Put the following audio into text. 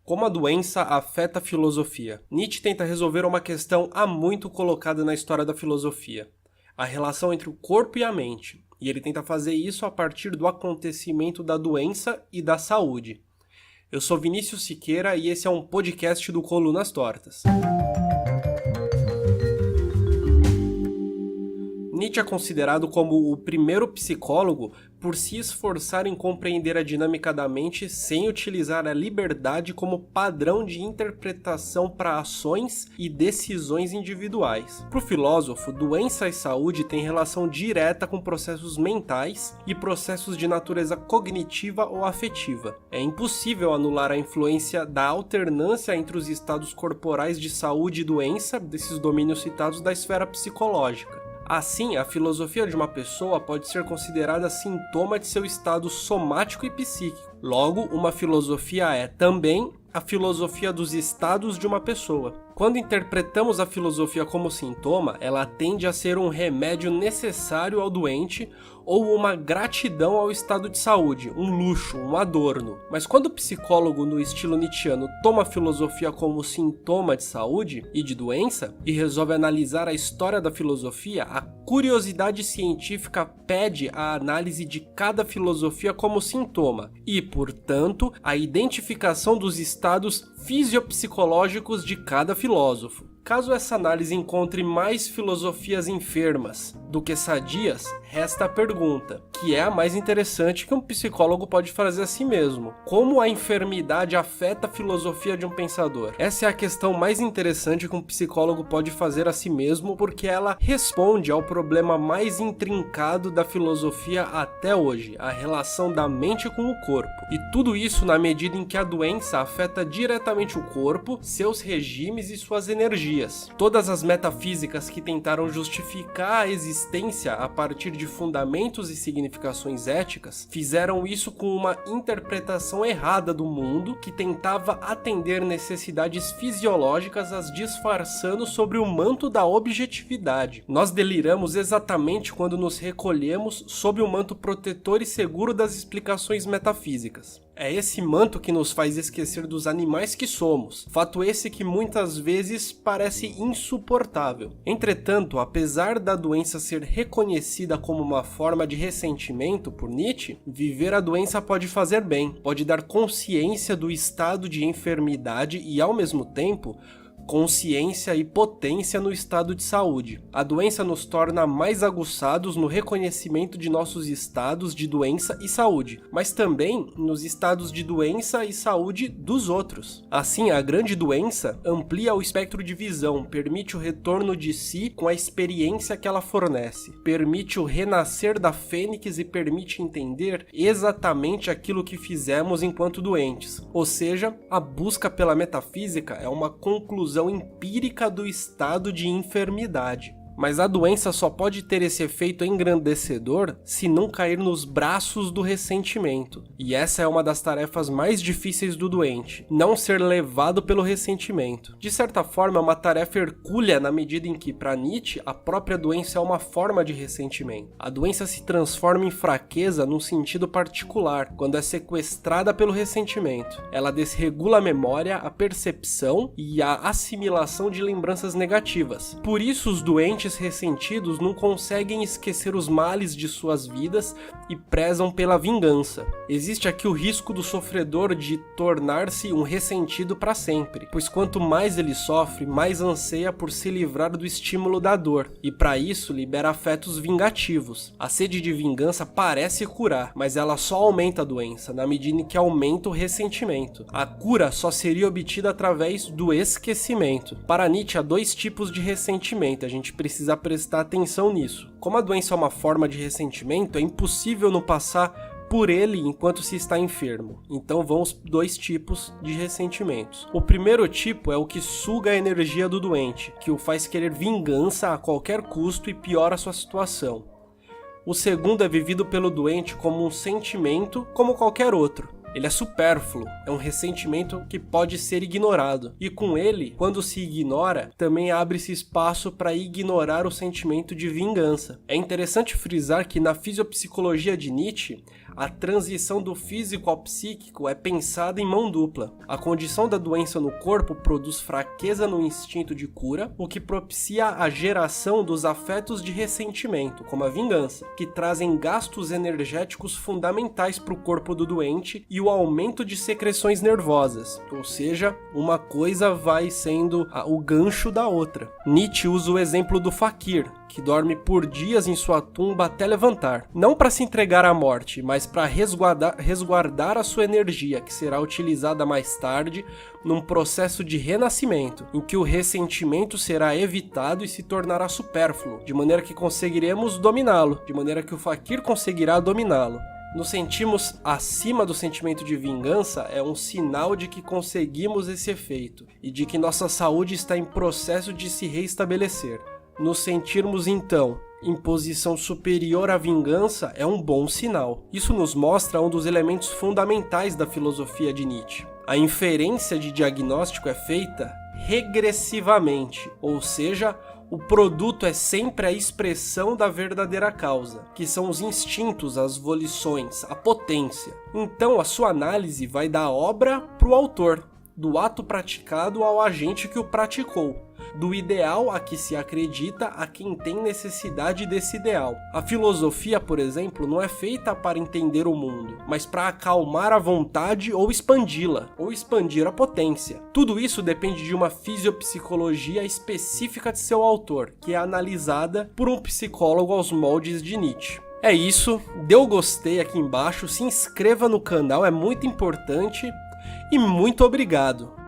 Como a doença afeta a filosofia? Nietzsche tenta resolver uma questão há muito colocada na história da filosofia: a relação entre o corpo e a mente. E ele tenta fazer isso a partir do acontecimento da doença e da saúde. Eu sou Vinícius Siqueira e esse é um podcast do Colunas Tortas. Nietzsche é considerado como o primeiro psicólogo por se esforçar em compreender a dinâmica da mente sem utilizar a liberdade como padrão de interpretação para ações e decisões individuais. Para o filósofo, doença e saúde têm relação direta com processos mentais e processos de natureza cognitiva ou afetiva. É impossível anular a influência da alternância entre os estados corporais de saúde e doença, desses domínios citados, da esfera psicológica. Assim, a filosofia de uma pessoa pode ser considerada sintoma de seu estado somático e psíquico. Logo, uma filosofia é também a filosofia dos estados de uma pessoa. Quando interpretamos a filosofia como sintoma, ela tende a ser um remédio necessário ao doente ou uma gratidão ao estado de saúde, um luxo, um adorno. Mas quando o psicólogo no estilo nietzschiano toma a filosofia como sintoma de saúde e de doença e resolve analisar a história da filosofia, a curiosidade científica pede a análise de cada filosofia como sintoma e, portanto, a identificação dos estados fisiopsicológicos de cada filósofo. Caso essa análise encontre mais filosofias enfermas do que sadias, resta a pergunta, que é a mais interessante que um psicólogo pode fazer a si mesmo: como a enfermidade afeta a filosofia de um pensador? Essa é a questão mais interessante que um psicólogo pode fazer a si mesmo, porque ela responde ao problema mais intrincado da filosofia até hoje, a relação da mente com o corpo. E tudo isso na medida em que a doença afeta diretamente o corpo, seus regimes e suas energias. Todas as metafísicas que tentaram justificar a existência a partir de fundamentos e significações éticas fizeram isso com uma interpretação errada do mundo que tentava atender necessidades fisiológicas as disfarçando sobre o manto da objetividade. Nós deliramos exatamente quando nos recolhemos sob o manto protetor e seguro das explicações metafísicas. É esse manto que nos faz esquecer dos animais que somos, fato esse que muitas vezes parece insuportável. Entretanto, apesar da doença ser reconhecida como uma forma de ressentimento por Nietzsche, viver a doença pode fazer bem, pode dar consciência do estado de enfermidade e, ao mesmo tempo, consciência e potência no estado de saúde. A doença nos torna mais aguçados no reconhecimento de nossos estados de doença e saúde, mas também nos estados de doença e saúde dos outros. Assim, a grande doença amplia o espectro de visão, permite o retorno de si com a experiência que ela fornece, permite o renascer da fênix e permite entender exatamente aquilo que fizemos enquanto doentes. Ou seja, a busca pela metafísica é uma conclusão empírica do estado de enfermidade. Mas a doença só pode ter esse efeito engrandecedor se não cair nos braços do ressentimento. E essa é uma das tarefas mais difíceis do doente, não ser levado pelo ressentimento. De certa forma, é uma tarefa hercúlea na medida em que, para Nietzsche, a própria doença é uma forma de ressentimento. A doença se transforma em fraqueza num sentido particular, quando é sequestrada pelo ressentimento. Ela desregula a memória, a percepção e a assimilação de lembranças negativas. Por isso, os doentes ressentidos não conseguem esquecer os males de suas vidas e prezam pela vingança. Existe aqui o risco do sofredor de tornar-se um ressentido para sempre, pois quanto mais ele sofre, mais anseia por se livrar do estímulo da dor, e para isso libera afetos vingativos. A sede de vingança parece curar, mas ela só aumenta a doença, na medida em que aumenta o ressentimento. A cura só seria obtida através do esquecimento. Para Nietzsche, há dois tipos de ressentimento, a gente precisa prestar atenção nisso. Como a doença é uma forma de ressentimento, é impossível não passar por ele enquanto se está enfermo. Então vão os dois tipos de ressentimentos. O primeiro tipo é o que suga a energia do doente, que o faz querer vingança a qualquer custo e piora a sua situação. O segundo é vivido pelo doente como um sentimento como qualquer outro. Ele é supérfluo, é um ressentimento que pode ser ignorado. E com ele, quando se ignora, também abre-se espaço para ignorar o sentimento de vingança. É interessante frisar que na fisiopsicologia de Nietzsche, a transição do físico ao psíquico é pensada em mão dupla. A condição da doença no corpo produz fraqueza no instinto de cura, o que propicia a geração dos afetos de ressentimento, como a vingança, que trazem gastos energéticos fundamentais para o corpo do doente e o aumento de secreções nervosas, ou seja, uma coisa vai sendo o gancho da outra. Nietzsche usa o exemplo do faquir, que dorme por dias em sua tumba até levantar, não para se entregar à morte, mas para resguardar a sua energia, que será utilizada mais tarde num processo de renascimento, em que o ressentimento será evitado e se tornará supérfluo, de maneira que conseguiremos dominá-lo, de maneira que o faquir conseguirá dominá-lo. Nos sentimos acima do sentimento de vingança é um sinal de que conseguimos esse efeito e de que nossa saúde está em processo de se reestabelecer. Nos sentirmos então em posição superior à vingança é um bom sinal. Isso nos mostra um dos elementos fundamentais da filosofia de Nietzsche. A inferência de diagnóstico é feita regressivamente, ou seja, o produto é sempre a expressão da verdadeira causa, que são os instintos, as volições, a potência. Então a sua análise vai da obra para o autor, do ato praticado ao agente que o praticou, do ideal a que se acredita a quem tem necessidade desse ideal. A filosofia, por exemplo, não é feita para entender o mundo, mas para acalmar a vontade ou expandi-la, ou expandir a potência. Tudo isso depende de uma fisiopsicologia específica de seu autor, que é analisada por um psicólogo aos moldes de Nietzsche. É isso, dê o gostei aqui embaixo, se inscreva no canal, é muito importante, e muito obrigado!